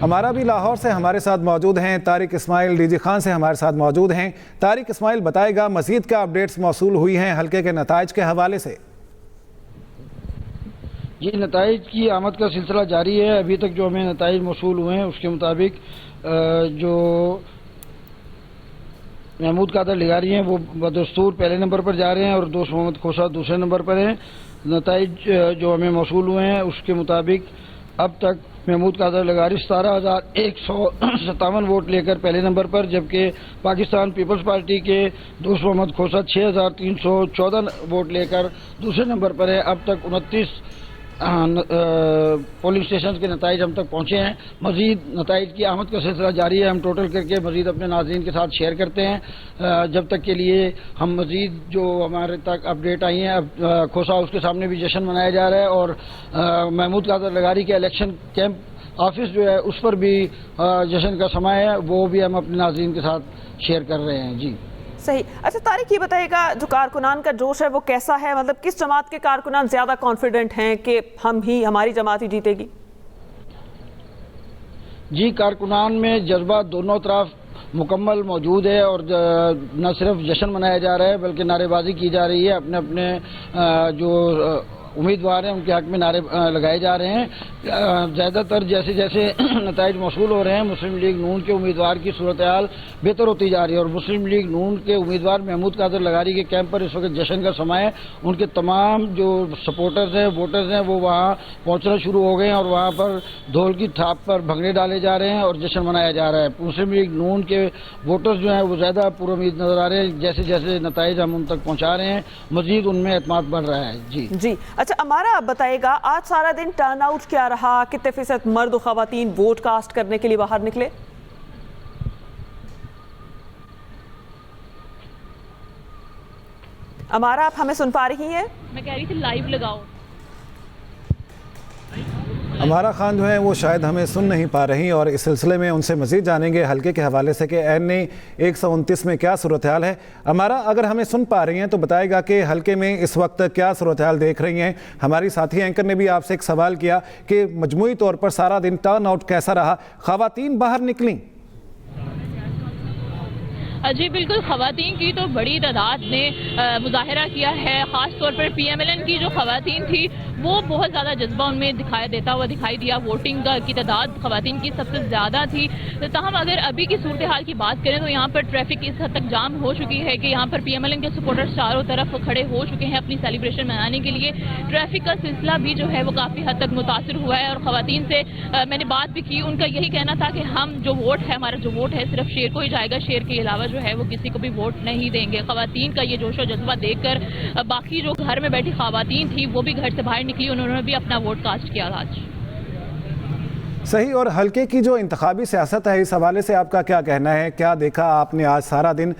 ہمارا بھی لاہور سے ہمارے ساتھ موجود ہیں طارق اسماعیل، ڈی جی خان سے ہمارے ساتھ موجود ہیں۔ طارق اسماعیل بتائے گا مزید کیا اپڈیٹس موصول ہوئی ہیں حلقے کے نتائج کے حوالے سے؟ جی، نتائج کی آمد کا سلسلہ جاری ہے۔ ابھی تک جو ہمیں نتائج موصول ہوئے ہیں اس کے مطابق جو محمود قادر لغاری ہیں وہ بدستور پہلے نمبر پر جا رہے ہیں اور دوست محمد کھوسہ دوسرے نمبر پر ہیں۔ نتائج جو ہمیں موصول ہوئے ہیں اس کے مطابق اب تک محمود قادر لغاری 17,157 ووٹ لے کر پہلے نمبر پر، جبکہ پاکستان پیپلز پارٹی کے دوست محمد کھوسہ 6,314 ووٹ لے کر دوسرے نمبر پر ہے۔ اب تک 29 پولنگ اسٹیشنز کے نتائج ہم تک پہنچے ہیں۔ مزید نتائج کی آمد کا سلسلہ جاری ہے، ہم ٹوٹل کر کے مزید اپنے ناظرین کے ساتھ شیئر کرتے ہیں۔ جب تک کے لیے ہم مزید جو ہمارے تک اپڈیٹ آئی ہیں، اب کھوسہ ہاؤس کے سامنے بھی جشن منایا جا رہا ہے اور محمود قادر لغاری کے الیکشن کیمپ آفس جو ہے اس پر بھی جشن کا سماں ہے، وہ بھی ہم اپنے ناظرین کے ساتھ شیئر کر رہے ہیں۔ جی صحیح۔ اچھا طارق، یہ بتائیے گا جو کارکنان کا جوش ہے وہ کیسا ہے؟ مطلب کس جماعت کے کارکنان زیادہ کانفیڈنٹ ہیں کہ ہماری جماعت ہی جیتے گی؟ جی، کارکنان میں جذبہ دونوں طرف مکمل موجود ہے اور نہ صرف جشن منایا جا رہا ہے بلکہ نعرے بازی کی جا رہی ہے۔ اپنے اپنے جو امیدوار ہیں ان کے حق میں نعرے لگائے جا رہے ہیں۔ زیادہ تر جیسے جیسے نتائج موصول ہو رہے ہیں مسلم لیگ نون کے امیدوار کی صورتحال بہتر ہوتی جا رہی ہے اور مسلم لیگ نون کے امیدوار محمود قادر لغاری کے کیمپ پر اس وقت جشن کا سماں ہے۔ ان کے تمام جو سپورٹرز ہیں، ووٹرز ہیں، وہ وہاں پہنچنا شروع ہو گئے ہیں اور وہاں پر ڈھول کی تھاپ پر بھنگڑے ڈالے جا رہے ہیں اور جشن منایا جا رہا ہے۔ مسلم لیگ نون کے ووٹرز جو ہیں وہ زیادہ پر امید نظر آ رہے ہیں۔ جیسے جیسے نتائج ہم ان تک پہنچا رہے ہیں مزید ان میں اعتماد بڑھ رہا ہے۔ جی اچھا ہمارا آپ بتائے گا آج سارا دن ٹرن آؤٹ کیا رہا؟ کتنے فیصد مرد و خواتین ووٹ کاسٹ کرنے کے لیے باہر نکلے؟ ہمارا آپ ہمیں سن پا رہی ہیں؟ میں کہہ رہی تھی لائیو لگاؤ۔ ہمارا خان جو ہے وہ شاید ہمیں سن نہیں پا رہی اور اس سلسلے میں ان سے مزید جانیں گے حلقے کے حوالے سے کہ NA-129 میں کیا صورتحال ہے۔ ہمارا اگر ہمیں سن پا رہی ہیں تو بتائے گا کہ حلقے میں اس وقت کیا صورتحال دیکھ رہی ہیں۔ ہماری ساتھی اینکر نے بھی آپ سے ایک سوال کیا کہ مجموعی طور پر سارا دن ٹرن آؤٹ کیسا رہا، خواتین باہر نکلیں؟ جی بالکل، خواتین کی تو بڑی تعداد نے مظاہرہ کیا ہے، خاص طور پر PMLN کی جو خواتین تھی وہ بہت زیادہ جذبہ ان میں دکھائی دیا۔ ووٹنگ کی تعداد خواتین کی سب سے زیادہ تھی۔ تاہم اگر ابھی کی صورتحال کی بات کریں تو یہاں پر ٹریفک اس حد تک جام ہو چکی ہے کہ یہاں پر PMLN کے سپورٹرز چاروں طرف کھڑے ہو چکے ہیں اپنی سیلیبریشن منانے کے لیے۔ ٹریفک کا سلسلہ بھی جو ہے وہ کافی حد تک متاثر ہوا ہے اور خواتین سے میں نے بات بھی کی، ان کا یہی کہنا تھا کہ ہم جو ووٹ ہے، ہمارا جو ووٹ ہے صرف شیر کو ہی جائے گا، شیر کے علاوہ جو ہے وہ کسی کو بھی ووٹ نہیں دیں گے۔ خواتین کا یہ جوش و جذبہ دیکھ کر باقی جو گھر میں بیٹھی خواتین تھی وہ بھی گھر سے باہر نکلی، انہوں نے بھی اپنا ووٹ کاسٹ کیا آج۔ صحیح، اور حلقے کی جو انتخابی سیاست ہے اس حوالے سے آپ کا کیا کہنا ہے؟ کیا دیکھا آپ نے آج سارا دن؟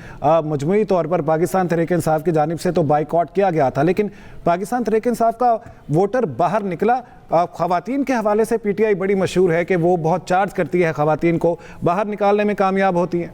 مجموعی طور پر پاکستان تحریک انصاف کی جانب سے تو بائیکاٹ کیا گیا تھا، لیکن پاکستان تحریک انصاف کا ووٹر باہر نکلا۔ خواتین کے حوالے سے PTI بڑی مشہور ہے کہ وہ بہت چارج کرتی ہے خواتین کو، باہر نکالنے میں کامیاب ہوتی ہیں۔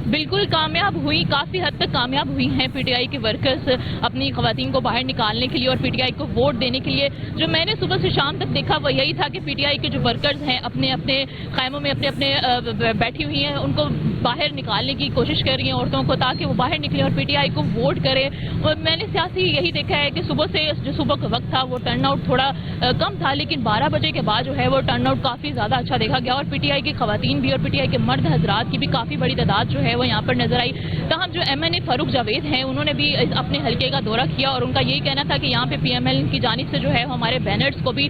بالکل کامیاب ہوئی، کافی حد تک کامیاب ہوئی ہیں PTI کے ورکرز اپنی خواتین کو باہر نکالنے کے لیے اور PTI کو ووٹ دینے کے لیے۔ جو میں نے صبح سے شام تک دیکھا وہ یہی تھا کہ PTI کے جو ورکرز ہیں اپنے اپنے خیموں میں اپنے بیٹھی ہوئی ہیں، ان کو باہر نکالنے کی کوشش کر رہی ہیں عورتوں کو، تاکہ وہ باہر نکلیں اور PTI کو ووٹ کریں۔ اور میں نے سیاسی یہی دیکھا ہے کہ صبح سے جو صبح کا وقت تھا وہ ٹرن آؤٹ تھوڑا کم تھا، لیکن 12 بجے کے بعد جو ہے وہ ٹرن آؤٹ کافی زیادہ اچھا دیکھا گیا اور PTI کی خواتین بھی اور PTI کے مرد حضرات کی بھی کافی بڑی تعداد جو ہے وہ یہاں پر نظر آئی۔ تاہم جو MNA فاروق جاوید ہیں انہوں نے بھی اپنے حلقے کا دورہ کیا اور ان کا یہی کہنا تھا کہ یہاں پہ PMLN کی جانب سے جو ہے ہمارے بینرز کو بھی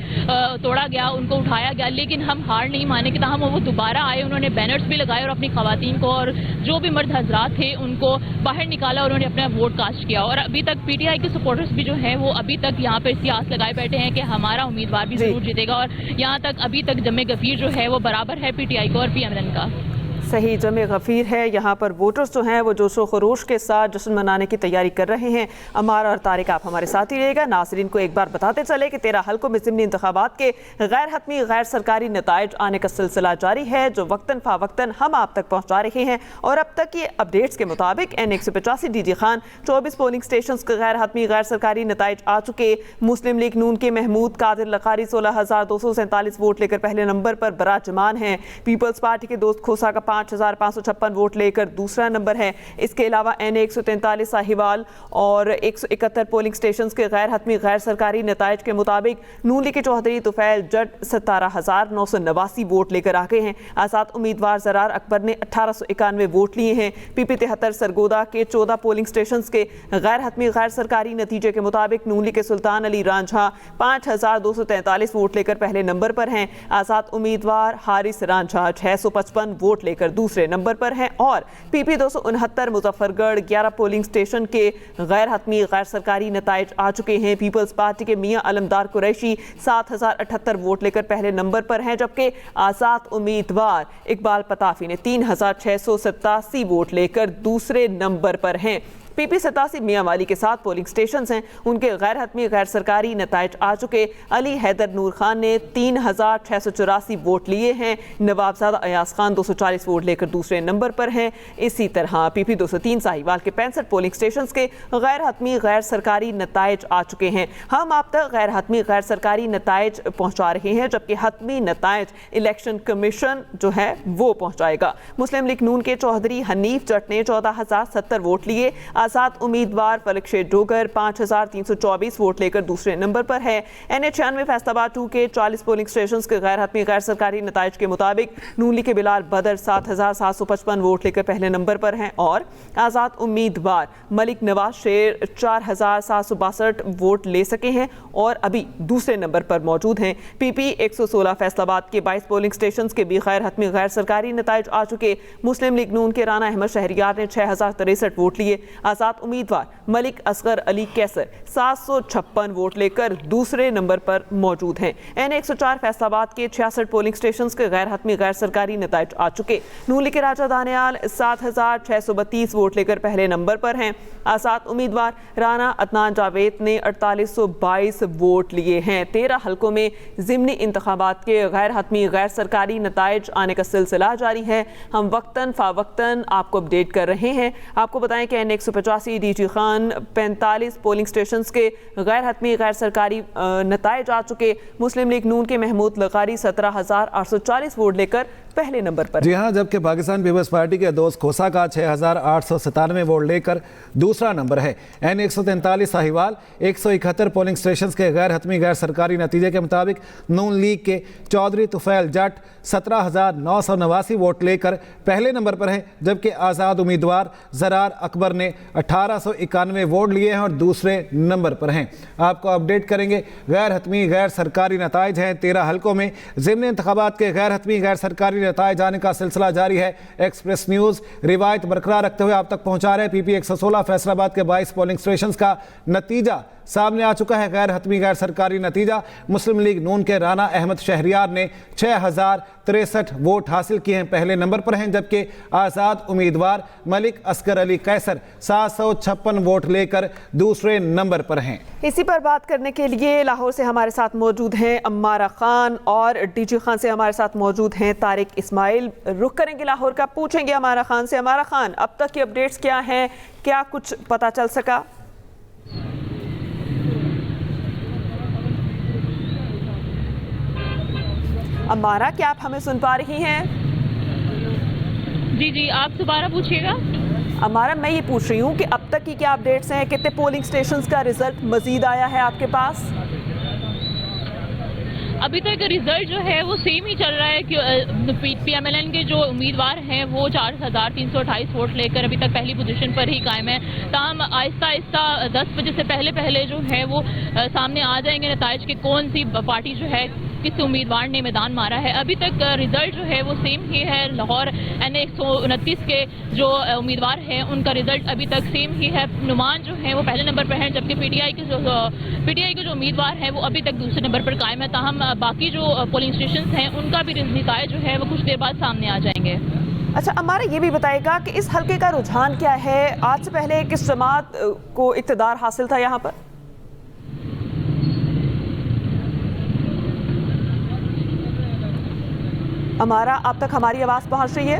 توڑا گیا، ان کو اٹھایا گیا، لیکن ہم ہار نہیں مانے کہ تاہم وہ دوبارہ آئے، انہوں نے بینرز بھی لگائے اور اپنی خواتین کو اور جو بھی مرد حضرات تھے ان کو باہر نکالا اور انہوں نے اپنا ووٹ کاسٹ کیا۔ اور ابھی تک PTI کے سپورٹرز بھی جو ہیں وہ ابھی تک یہاں پہ سیاست لگائے بیٹھے ہیں کہ ہمارا امیدوار بھی ضرور جیتے گا اور یہاں تک ابھی تک جمع گفیر جو ہے وہ برابر ہے PTI کو اور PMLN کا۔ صحیح جمع غفیر ہے. یہاں پر ووٹرز جو ہیں وہ جوش و خروش کے ساتھ جشن منانے کی تیاری کر رہے ہیں. عمار اور طارق آپ ہمارے ساتھ ہی رہے گا. ناظرین کو ایک بار بتاتے چلے کہ 13 حلقوں میں ضمنی انتخابات کے غیر حتمی غیر سرکاری نتائج آنے کا سلسلہ جاری ہے جو وقتاً فوقتاً ہم آپ تک پہنچا رہے ہیں. اور اب تک یہ اپڈیٹس کے مطابق N185 D G Khan 24 polling stations کے غیر حتمی غیر سرکاری نتائج آ چکے. مسلم لیگ نون کے محمود قادر لقاری 16,247 ووٹ لے کر پہلے نمبر پر براجمان ہیں. پیپلز پارٹی کے دوست کھوسا کا 5,556 ووٹ لے کر دوسرا نمبر ہے. اس کے علاوہ N143 ساہیوال اور 171 پولنگ سٹیشنز کے غیر حتمی غیر سرکاری نتائج کے مطابق نون لیگ کے چوہدری طفیل جٹ 17,989 ووٹ لے کر آگے ہیں. آزاد امیدوار زرار اکبر نے 1,891 ووٹ لیے ہیں. PP73 سرگودا کے 14 پولنگ سٹیشنز کے غیر حتمی غیر سرکاری نتیجے کے مطابق نون لیگ کے سلطان علی رانجھا 5,243 ووٹ لے کر پہلے نمبر پر ہیں. آزاد امیدوار حارث رانجھا 655 ووٹ لے کر دوسرے نمبر پر ہیں. اور PP269 مظفر گڑھ 11 پولنگ سٹیشن کے غیر حتمی غیر سرکاری نتائج آ چکے ہیں. پیپلز پارٹی کے میاں علمدار قریشی 7,078 ووٹ لے کر پہلے نمبر پر ہیں جبکہ آزاد امیدوار اقبال پتافی نے 3,687 ووٹ لے کر دوسرے نمبر پر ہیں. PP87 میاں والی کے 7 پولنگ سٹیشنز ہیں ان کے غیر حتمی غیر سرکاری نتائج آ چکے. علی حیدر نور خان نے 3,684 ووٹ لیے ہیں. نوابزادہ ایاز خان 240 ووٹ لے کر دوسرے نمبر پر ہیں. اسی طرح PP203 ساہیوال کے 65 پولنگ سٹیشنز کے غیر حتمی غیر سرکاری نتائج آ چکے ہیں. ہم آپ تک غیر حتمی غیر سرکاری نتائج پہنچا رہے ہیں جبکہ حتمی نتائج الیکشن کمیشن جو ہے وہ پہنچائے گا. مسلم لیگ نون کے چوہدری حنیف جٹ نے 14,070 ووٹ لیے. آزاد امیدوار فلک شیر ڈوگر 5,324 ووٹ لے کر دوسرے نمبر پر ہے. N96 فیصل آباد 2 کے 40 پولنگ سٹیشنز کے غیر حتمی غیر سرکاری نتائج کے مطابق نون لیگ کے بلال بدر 7,755 ووٹ لے کر پہلے نمبر پر ہیں. اور آزاد امیدوار ملک نواز شیر 4,762 ووٹ لے سکے ہیں اور ابھی دوسرے نمبر پر موجود ہیں. PP116 فیصل آباد کے 22 پولنگ سٹیشنز کے بھی غیر حتمی غیر سرکاری نتائج آ چکے. مسلم لیگ نون کے رانا احمد شہریار نے 6,063 ووٹ لیے. آزاد امیدوار ملک اصغر علی کیسر 756 ووٹ لے کر دوسرے نمبر پر موجود ہیں. N104 فیصل آباد کے 66 پولنگ سٹیشنز کے غیر حتمی غیر سرکاری نتائج آ چکے. نون لیگ کے راجہ دانیال 7,632 ووٹ لے کر پہلے نمبر پر ہیں. آزاد امیدوار رانا عدنان جاوید نے 4,822 ووٹ لیے ہیں. 13 حلقوں میں ضمنی انتخابات کے غیر حتمی غیر سرکاری نتائج آنے کا سلسلہ جاری ہے. ہم وقتاً فوقتاً آپ کو اپڈیٹ کر رہے ہیں. آپ کو بتائیں کہ N185 D G Khan 45 polling stations کے غیر حتمی غیر سرکاری نتائج آ چکے. مسلم لیگ نون کے محمود لقاری 17,840 ووٹ لے کر پہلے نمبر پر. جی ہاں، جبکہ پاکستان پیپلز پارٹی کے دوست کھوسا کا 6,897 ووٹ لے کر دوسرا نمبر ہے. N143 ساہیوال 171 پولنگ سٹیشنز کے غیر حتمی غیر سرکاری نتیجے کے مطابق نون لیگ کے چودھری طفیل جٹ 17,989 ووٹ لے کر پہلے نمبر پر ہیں جبکہ آزاد امیدوار زرار اکبر نے 1,891 ووٹ لیے ہیں اور دوسرے نمبر پر ہیں. آپ کو اپڈیٹ کریں گے. غیر حتمی غیر سرکاری نتائج ہیں. 13 حلقوں میں ضمنی انتخابات کے غیر حتمی غیر سرکاری نتائج آنے کا سلسلہ جاری ہے. ایکسپریس نیوز روایت برقرار رکھتے ہوئے آپ تک پہنچا رہے ہیں. PP116 فیصل آباد کے 22 پولنگ سٹیشنز کا نتیجہ سامنے آ چکا ہے. غیر حتمی غیر سرکاری نتیجہ مسلم لیگ نون کے رانا احمد شہریار نے 6,063 ووٹ حاصل کیے ہیں, پہلے نمبر پر ہیں, جبکہ آزاد امیدوار ملک اصغر علی قیصر 756 ووٹ لے کر دوسرے نمبر پر ہیں. اسی پر بات کرنے کے لیے لاہور سے ہمارے ساتھ موجود ہیں عمارہ خان اور ڈی جی خان سے ہمارے ساتھ موجود ہیں طارق اسماعیل. رخ کریں گے لاہور کا, پوچھیں گے عمارہ خان سے. عمارہ خان, اب تک کی اپڈیٹس کیا ہیں, کیا کچھ پتہ چل سکا؟ عمارہ, کیا آپ ہمیں سن پا رہی ہیں؟ جی آپ دوبارہ پوچھیے گا. عمارہ, میں یہ پوچھ رہی ہوں کہ اب تک کی کیا اپڈیٹس ہیں, کتنے پولنگ سٹیشنز کا رزلٹ مزید آیا ہے آپ کے پاس؟ ابھی تک رزلٹ جو ہے وہ سیم ہی چل رہا ہے کہ PMLN کے جو امیدوار ہیں وہ 4,328 ووٹ لے کر ابھی تک پہلی پوزیشن پر ہی قائم ہے. تاہم آہستہ آہستہ 10 بجے سے پہلے جو ہے وہ سامنے آ جائیں گے نتائج کہ کون سی پارٹی جو ہے کس امیدوار نے میدان مارا ہے. ابھی تک رزلٹ جو ہے وہ سیم ہی ہے. لاہور N129 کے جو امیدوار ہیں ان کا رزلٹ ابھی تک سیم ہی ہے. نعمان جو ہیں وہ پہلے نمبر پر ہیں, جبکہ PTI کے جو امیدوار ہیں وہ ابھی تک دوسرے نمبر پر قائم ہے. تاہم باقی جو پولنگ اسٹیشنز ہیں ان کا بھی نتائج جو ہے وہ کچھ دیر بعد سامنے آ جائیں گے. اچھا ہمارا یہ بھی بتائے گا کہ اس حلقے کا رجحان کیا ہے؟ آج سے پہلے کس جماعت کو اقتدار حاصل تھا یہاں پر؟ ہمارا اب تک ہماری آواز پہنچ رہی ہے؟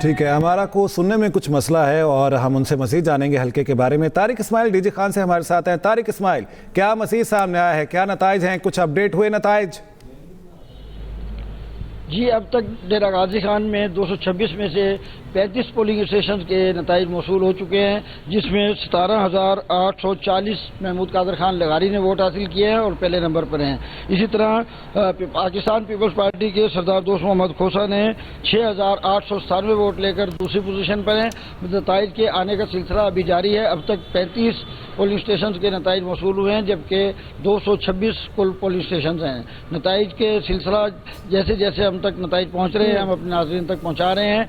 ٹھیک ہے، ہمارا کو سننے میں کچھ مسئلہ ہے اور ہم ان سے مزید جانیں گے حلقے کے بارے میں۔ طارق اسماعیل ڈی جی خان سے ہمارے ساتھ ہیں۔ طارق اسماعیل، کیا مزید سامنے آیا ہے؟ کیا نتائج ہیں؟ کچھ اپڈیٹ ہوئے نتائج؟ جی، اب تک ڈیرہ غازی خان میں 226 میں سے 35 پولنگ اسٹیشن کے نتائج موصول ہو چکے ہیں، جس میں 17,840 محمود قادر خان لغاری نے ووٹ حاصل کیے ہیں اور پہلے نمبر پر ہیں۔ اسی طرح پاکستان پیپلز پارٹی کے سردار دوست محمد کھوسا نے 6,897 ووٹ لے کر دوسری پوزیشن پر ہیں۔ نتائج کے آنے کا سلسلہ ابھی جاری ہے۔ اب تک 35 پولنگ اسٹیشن کے نتائج موصول ہوئے ہیں، جبکہ 226 کل پولنگ اسٹیشن ہیں۔ نتائج کے سلسلہ جیسے جیسے ہم تک نتائج پہنچ رہے ہیں، ہم اپنے ناظرین تک پہنچا رہے ہیں۔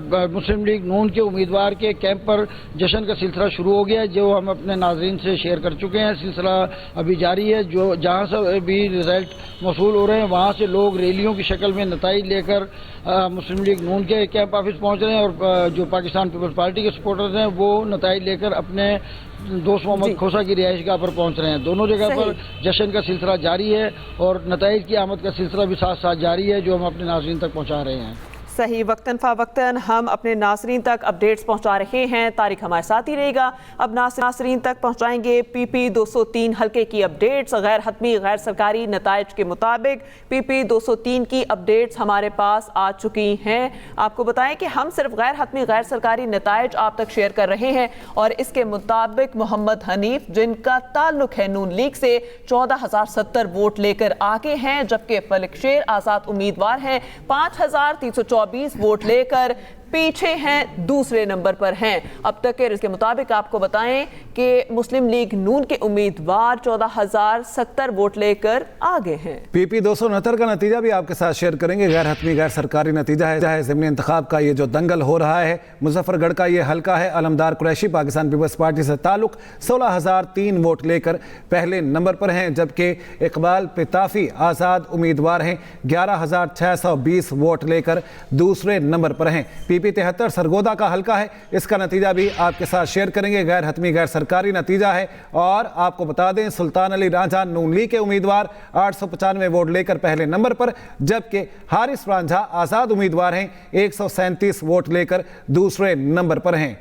مسلم لیگ نون کے امیدوار کے کیمپ پر جشن کا سلسلہ شروع ہو گیا ہے، جو ہم اپنے ناظرین سے شیئر کر چکے ہیں۔ سلسلہ ابھی جاری ہے، جو جہاں سے بھی رزلٹ موصول ہو رہے ہیں وہاں سے لوگ ریلیوں کی شکل میں نتائج لے کر مسلم لیگ نون کے کیمپ آفس پہنچ رہے ہیں، اور جو پاکستان پیپلز پارٹی کے سپورٹرز ہیں وہ نتائج لے کر اپنے دوست محمد کھوسا کی رہائش گاہ پر پہنچ رہے ہیں۔ دونوں جگہ پر جشن کا سلسلہ جاری ہے اور نتائج کی آمد کا سلسلہ بھی ساتھ ساتھ جاری ہے، جو ہم اپنے ناظرین تک پہنچا رہے ہیں۔ صحیح، وقتاً فوقتاً ہم اپنے ناظرین تک اپڈیٹس پہنچا رہے ہیں۔ طارق ہمارے ساتھ ہی رہے گا۔ اب ناظرین تک پہنچائیں گے پی پی 203 حلقے کی اپڈیٹس۔ غیر حتمی غیر سرکاری نتائج کے مطابق پی پی 203 کی اپڈیٹس ہمارے پاس آ چکی ہیں۔ آپ کو بتائیں کہ ہم صرف غیر حتمی غیر سرکاری نتائج آپ تک شیئر کر رہے ہیں، اور اس کے مطابق محمد حنیف، جن کا تعلق ہے نون لیگ سے، 14,070 ووٹ لے کر آگے ہیں، جبکہ فلک شیر آزاد امیدوار ہیں 5,324 ووٹ لے کر پیچھے ہیں، دوسرے نمبر پر ہیں۔ اب تک کے رزلٹ کے مطابق آپ کو بتائیں کہ مسلم لیگ نون کے امیدوار 14,070 ووٹ لے کر آگے ہیں۔ پی پی 269 کا نتیجہ بھی آپ کے ساتھ شیئر کریں گے۔ غیر حتمی غیر سرکاری نتیجہ ہے ضمنی انتخاب کا یہ جو دنگل ہو رہا ہے۔ مظفر گڑھ کا یہ حلقہ ہے۔ علمدار قریشی پاکستان پیپلز پارٹی سے تعلق 16,003 ووٹ لے کر پہلے نمبر پر ہیں، جبکہ اقبال پتافی آزاد امیدوار ہیں 11,620 ووٹ لے کر دوسرے نمبر پر ہیں۔ پی پی 73 سرگودا کا حلقہ ہے، اس کا نتیجہ بھی آپ کے ساتھ شیئر کریں گے۔ غیر حتمی غیر سرکاری نتیجہ ہے، اور آپ کو بتا دیں سلطان علی رانجھا نون لیگ کے امیدوار 895 ووٹ لے کر پہلے نمبر پر، جبکہ حارث رانجھا آزاد امیدوار ہیں 137 ووٹ لے کر دوسرے نمبر پر ہیں۔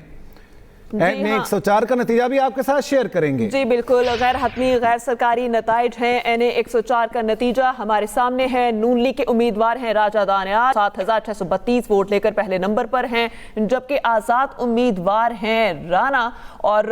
این 104 کا نتیجہ بھی آپ کے ساتھ شیئر کریں گے۔ جی بالکل، غیر حتمی غیر سرکاری نتائج ہیں۔ این 104 کا نتیجہ ہمارے سامنے ہے۔ نون لیگ کے امیدوار ہیں راجہ دانیال، 7,632 ووٹ لے کر پہلے نمبر پر ہیں، جبکہ آزاد امیدوار ہیں رانا، اور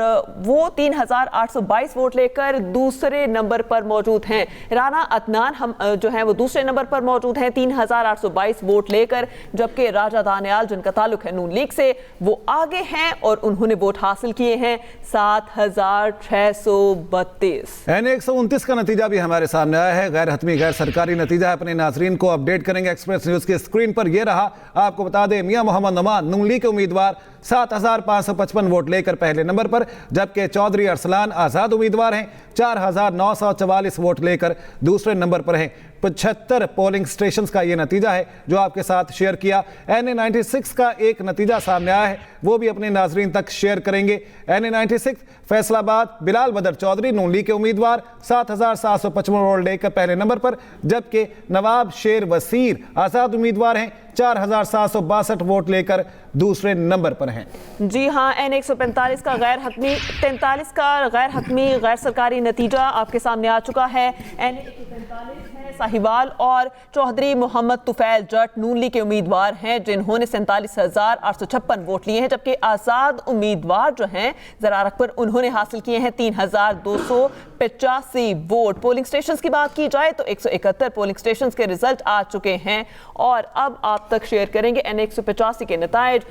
وہ 3,822 ووٹ لے کر دوسرے نمبر پر موجود ہیں۔ رانا عدنان ہم جو ہیں وہ دوسرے نمبر پر موجود ہیں 3,822 ووٹ لے کر، جبکہ راجہ دانیال جن کا تعلق ہے نون لیگ سے وہ آگے ہیں، اور انہوں نے ووٹ حاصل کیے ہیں 7,632۔ این 129 کا نتیجہ بھی ہمارے سامنے آیا ہے۔ غیر حتمی غیر سرکاری نتیجہ ہے، اپنے ناظرین کو اپڈیٹ کریں گے۔ ایکسپریس نیوز کی اسکرین پر یہ رہا۔ آپ کو بتا دیں میاں محمد نعمان نون لیگ کے امیدوار 7,555 ووٹ لے کر پہلے نمبر پر، جبکہ چودھری ارسلان آزاد امیدوار ہیں 4,944 ووٹ لے کر دوسرے نمبر پر ہیں۔ 75 پولنگ سٹیشنز کا یہ نتیجہ ہے جو آپ کے ساتھ شیئر کیا۔ این 96 کا ایک نتیجہ سامنے آیا ہے، وہ بھی اپنے ناظرین تک شیئر کریں گے۔ این 96 فیصل آباد بلال بدر چودھری نون لیگ کے امیدوار 7,755 ووٹ لے کر پہلے نمبر پر، جبکہ نواب شیر وسیر آزاد امیدوار ہیں 4,762 ووٹ لے کر دوسرے نمبر پر ہیں۔ جی ہاں، این 145 کا غیر حتمی 43 کا غیر حتمی غیر سرکاری نتیجہ آپ کے سامنے آ چکا ہے۔ این 145 ہے، ساہیوال اور چودھری محمد طفیل جٹ نون لیگ کے امیدوار ہیں، جنہوں نے 47,856 ووٹ لیے ہیں، جبکہ آزاد امیدوار جو ہیں زرار اکبر انہوں نے حاصل کیے ہیں 3,285 ووٹ۔ پولنگ سٹیشنز کی بات کی جائے تو 171 پولنگ سٹیشنز کے رزلٹ آ چکے ہیں، اور اب آپ تک شیئر کریں گے این 185 کے نتائج۔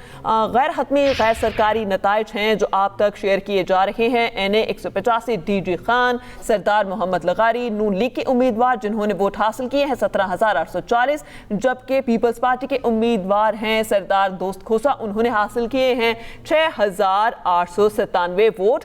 غیر حتمی غیر سرکاری نتائج ہیں جو آپ تک شیئر کیے جا رہے ہیں۔ این 185 ڈی جی خان سردار محمد لغاری نون لیگ کے امیدوار جنہوں نے ووٹ حاصل کیے ہیں 17,840، جبکہ پیپلز پارٹی کے امیدوار ہیں سردار دوست کھوسا، انہوں نے حاصل کیے ہیں 6,897 ووٹ،